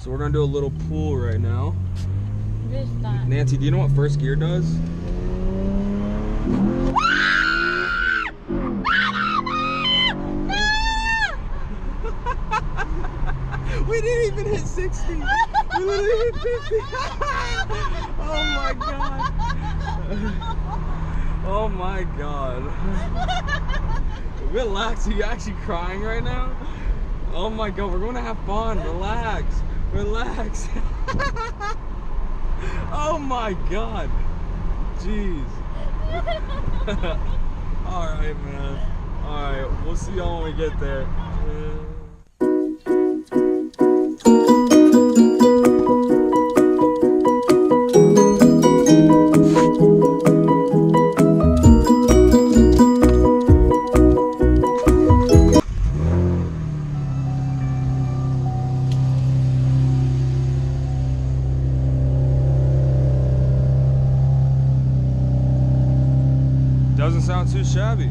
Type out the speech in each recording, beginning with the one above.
So we're gonna do a little pull right now. Restart. Nancy, do you know what first gear does? We didn't even hit 60. We literally hit 50. Oh my god. Oh my god. Relax, are you actually crying right now? Oh my god, we're going to have fun. Relax. Relax. Oh my god. Jeez. Alright, man. Alright, we'll see y'all when we get there. Doesn't sound too shabby.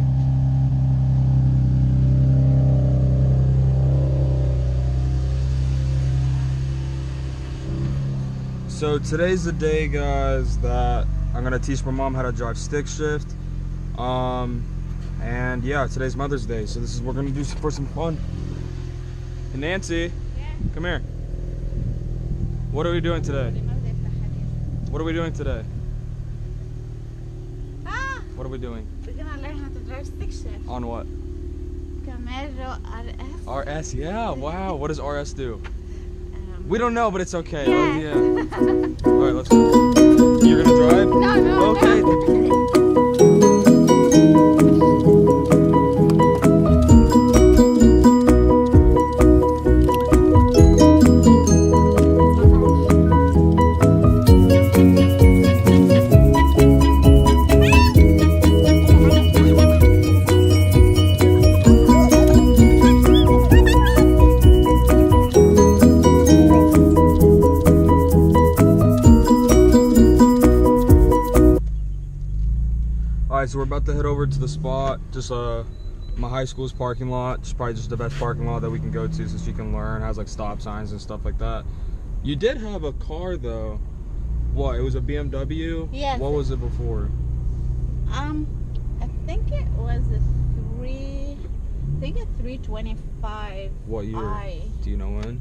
So today's the day, guys, that I'm gonna teach my mom how to drive stick shift. And yeah, today's Mother's Day, so this is what we're gonna do for some fun. Hey, Nancy, Yeah. come here. What are we doing today? What are we doing today? What are we doing? We're gonna learn how to drive stick shift. On what? Camaro RS. RS, yeah, wow. What does RS do? We don't know, but it's okay. Yeah. All right, let's go. You're gonna drive? No. Okay. Alright, so we're about to head over to the spot, just my high school's parking lot. It's probably just the best parking lot that we can go to so she can learn. It has like stop signs and stuff like that. You did have a car though. What, it was a BMW? Yes. What was it before? I think it was a 325. What year? Do you know when?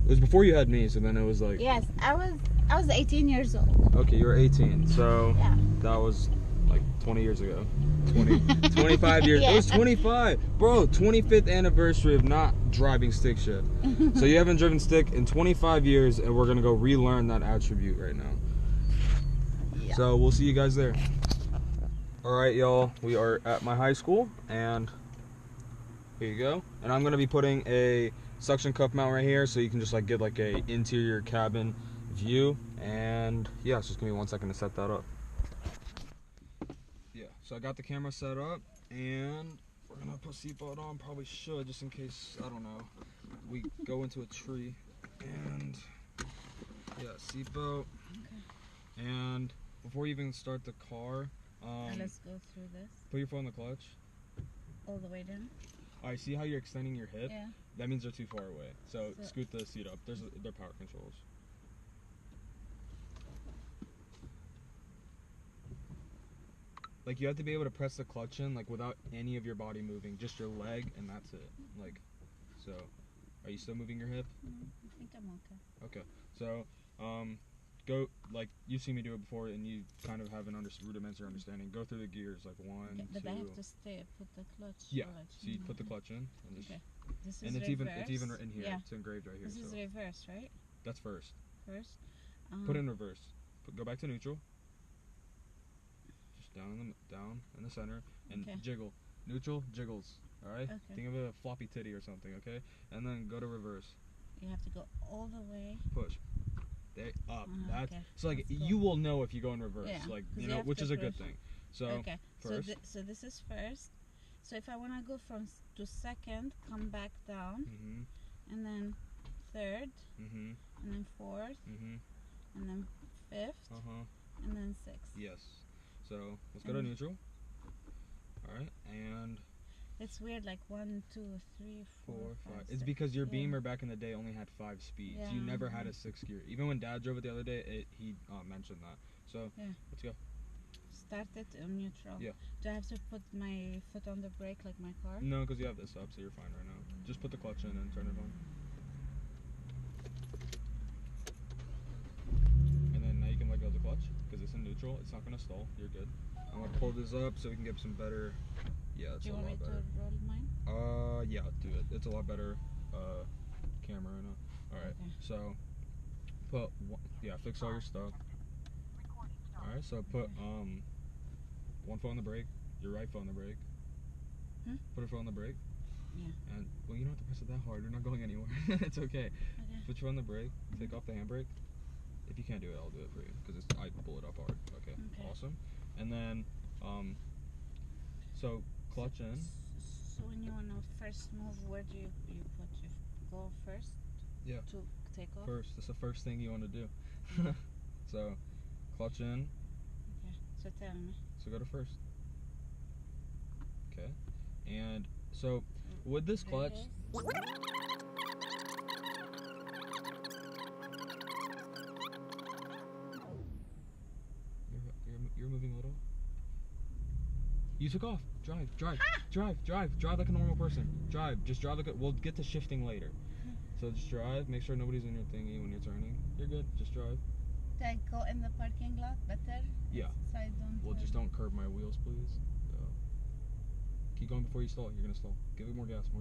It was before you had me, so then it was like... Yes, I was 18 years old. Okay, you were 18, so Yeah. that was like 20 years ago. 25 years. Yeah. It was 25. Bro, 25th anniversary of not driving stick shift. So you haven't driven stick in 25 years, and we're going to go relearn that attribute right now. Yeah. So we'll see you guys there. Alright, y'all. We are at my high school, and here you go. And I'm going to be putting a suction cup mount right here, so you can just like get like a interior cabin view. And yeah, it's just going to be 1 second to set that up. Yeah, so I got the camera set up, and we're gonna put seatbelt on. Probably should, just in case, I don't know, we go into a tree. And yeah, seatbelt. Okay. And before you even start the car, Let's go through this. put your foot on the clutch. All the way down. Alright, see how you're extending your hip? Yeah. That means they're too far away. So scoot the seat up. They're power controls. Like, you have to be able to press the clutch in, like, without any of your body moving, just your leg, and that's it. Like, so, are you still moving your hip? I think I'm okay. Okay, so, go, like, you've seen me do it before, and you kind of have an rudimentary understanding. Go through the gears, like, one, Okay, but two. I have to stay, put the clutch. Yeah, so you put the clutch in, and just, Okay. This is and it's reverse. even in here, Yeah. it's engraved right here. This is So reverse, right? that's first. First. Put it in reverse. Go back to neutral. Just down in the center, and Okay. jiggle. Neutral jiggles. All right. Okay. Think of a floppy titty or something. Okay. And then go to reverse. You have to go all the way. Push. There, up. That's okay. so like That's cool. you will know if you go in reverse. Yeah, Like 'cause you you know, have which to is a good push. thing. So Okay. first. So this is first. So if I want to go from to second, come back down, Mhm. and then third, Mhm. and then fourth, Mhm. and then fifth, and then sixth. Yes. So let's go to neutral. All right. And It's weird, like 1, 2, 3, 4, 5. It's because your Yeah. Beamer back in the day only had 5 speeds. You Yeah. never had a 6 gear. Even when Dad drove it the other day, he mentioned that. So Yeah. let's go. Start it on neutral. Yeah. Do I have to put my foot on the brake like my car? No, because you have this up, so you're fine right now. Just put the clutch in and turn it on. And then now you can let go of the clutch because it's in neutral. It's not gonna stall. You're good. I'm gonna pull this up so we can get some better. Yeah, it's Do you a want me lot to better. roll mine? Yeah, do it. It's a lot better camera right now. All right, Okay. so fix all your stuff. All right, so put one foot on the brake, your right foot on the brake. Put a foot on the brake. Yeah. And well, you don't have to press it that hard. You're not going anywhere. It's okay. Okay. Put your foot on the brake. Take off the handbrake. If you can't do it, I'll do it for you because I pull it up hard. Okay. Awesome. And then so clutch in. So when you want to first move, where do you put? You go first? Yeah. To take off? First. That's the first thing you want to do. So clutch in. Okay. So tell me. So go to first. Okay. And so with this clutch. You're moving a little. You took off. Drive like a normal person. Just drive like a, we'll get to shifting later. So just drive, make sure nobody's in your thingy when you're turning. You're good, just drive. Do I go in the parking lot better? Yeah. So I don't. Well, just don't curb my wheels, please. Keep going before you stall. You're gonna stall. Give it more gas. All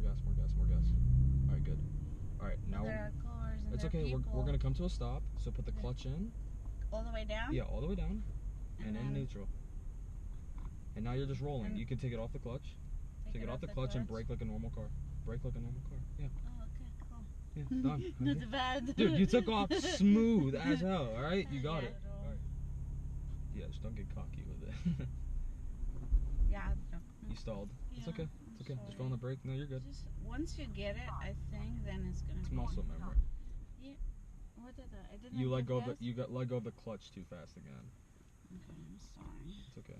right, good. All right, now. There are cars and it's there are okay. people. We're gonna come to a stop. So put the clutch in. All the way down? Yeah, all the way down, and in then neutral. And now you're just rolling. You can take it off the clutch. Take it off the clutch and brake like a normal car. Brake like a normal car. Yeah. Oh, okay, cool. Yeah, done. Not Okay. bad. Dude, you took off smooth as hell. All right, you got it. Yeah, All right. Yeah, just don't get cocky with it. Yeah. You stalled. It's Yeah, okay. It's okay. Just go on the brake. No, you're good. Just once you get it, I think then it's gonna. It's be muscle memory. Yeah. What did I didn't. You I let go of gas? the let go of the clutch too fast again. Okay, I'm sorry. It's okay.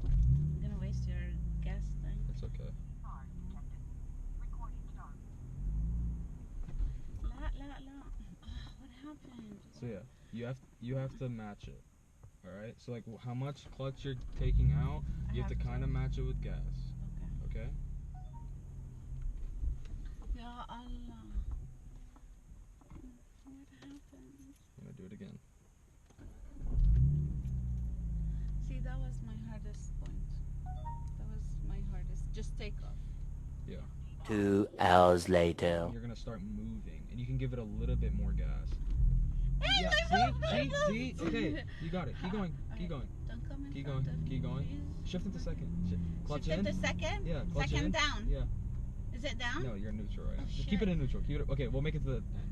I'm gonna waste your gas tank. It's okay. La. Oh, what happened? So yeah, you have to match it. All right. So like how much clutch you're taking out, you have to kind of match it with gas. Okay. Okay. Ya Allah. What happened? I'm gonna do it again. See, that was my hardest point. That was my hardest. Just take off. Yeah. 2 hours later. You're gonna start moving, and you can give it a little bit more gas. Hey, Yeah. See. Okay. You got it. Keep going. Okay. Keep going. Don't come in Keep front going. of me, Keep going. please. Shift into second. Clutch Shift in. into second? Yeah. Clutch Second in. down? Yeah. Is it down? No, you're neutral right now. Oh, Just keep it shit. in neutral. Keep it. Okay, we'll make it to the end.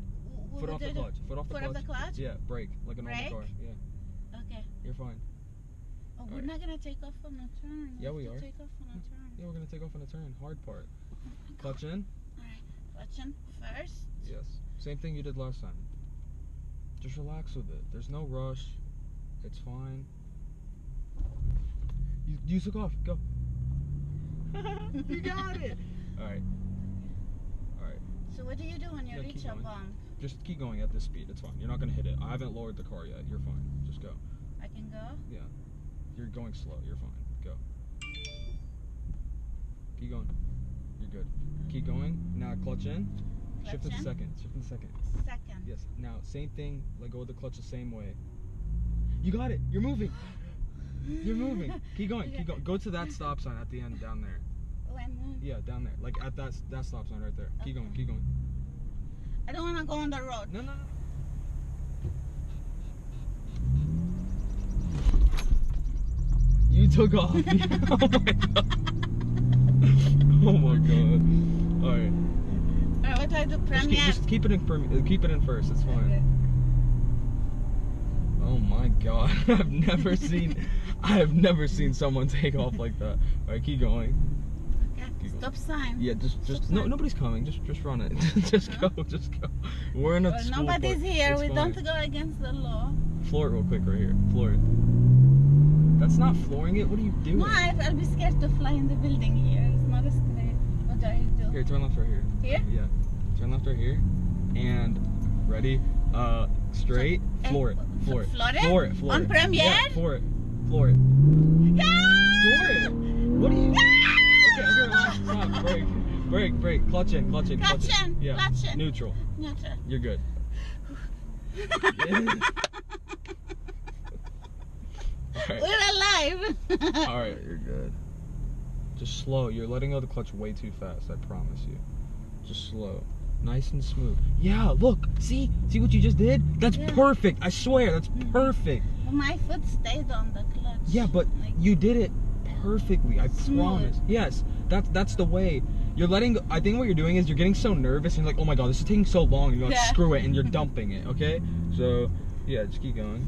Foot off the clutch. Foot off the Foot clutch. off the clutch? Yeah. Brake like a normal Brake? car. Yeah. Okay. You're fine. Oh, we're Alright. not gonna take off on a turn. Yeah, have we to are. Take off on a turn. Yeah, we're gonna take off on a turn. Hard part. Clutch in. Alright, clutch in first. Yes. Same thing you did last time. Just relax with it. There's no rush. It's fine. You took off. Go. You got it. All right. So what do you do when you Yeah, reach keep a going. bump? Just keep going at this speed. It's fine. You're not gonna hit it. I haven't lowered the car yet. You're fine. Just go. I can go? Yeah. You're going slow. You're fine. Go. Keep going. You're good. Keep going. Now clutch in. Shift into in? second. Shift into second. Second. Yes. Now same thing. Let go of the clutch the same way. You got it. You're moving. You're moving. Keep going. Okay. Keep going. Go to that stop sign at the end down there. When? Yeah, down there. Like at that stop sign right there. Keep going. Okay. Keep going. I don't want to go on the road. No. You took off. Oh my god. All right. Alright, what do I do? Premiere? Just keep it in first. It's fine. Okay. Oh my god. I have never seen someone take off like that. All right, keep going. Okay. Keep going. Stop sign. Yeah, just Stop no, sign. nobody's coming. Just run it. Just go. We're in a Well, school nobody's park. here. It's We fine. don't go against the law. Floor it real quick right here. Floor it. That's not flooring it. What are you doing? Why? I'll be scared to fly in the building here. It's not a straight. What do I do? Here, turn left right here. Here? Yeah. Turn left right here. And ready? Straight. Floor it. Floor it. Floor it? Floor it. Floor On it. premiere? Yeah, floor it. Floor it. Yeah! Floor it. What are you? Okay, relax. Stop. Brake. Clutch in. Clutch in. Yeah. Clutch in. Neutral. Neutral. You're good. Alright. We're alive. Alright, you're good. Just slow. You're letting go of the clutch way too fast, I promise you. Just slow. Nice and smooth. Yeah, look. See what you just did? That's perfect. I swear, that's perfect. My foot stayed on the clutch. Yeah, but like, you did it perfectly. I smooth. promise. Yes, that's the way. You're letting. I think what you're doing is you're getting so nervous and you're like, oh my god, this is taking so long. And you're like, screw it, and you're dumping it. Okay. So yeah, just keep going.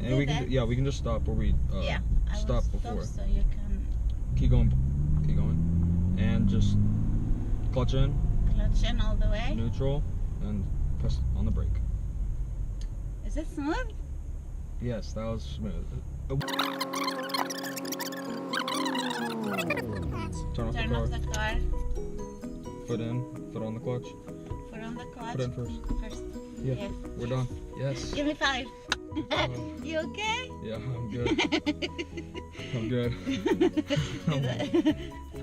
And we can. Yeah, we can just stop where we stopped before. So you can Keep going. And just clutch in. clutch in all the way. Neutral, and press on the brake. Is it smooth? Yes, that was smooth. Turn off the car. Foot in. Foot on the clutch. Foot on the clutch. Put in first. First. Yeah, Yes. we're done. Yes. Give me 5. You okay? Yeah, I'm good. I'm good.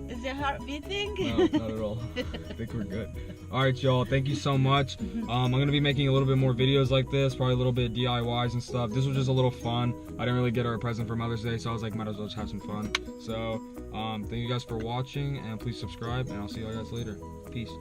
Is your heart beating? No, not at all. I think we're good. Alright, y'all. Thank you so much. I'm going to be making a little bit more videos like this. Probably a little bit DIYs and stuff. This was just a little fun. I didn't really get her a present for Mother's Day, so I was like, might as well just have some fun. So, thank you guys for watching, and please subscribe, and I'll see you guys later. Peace.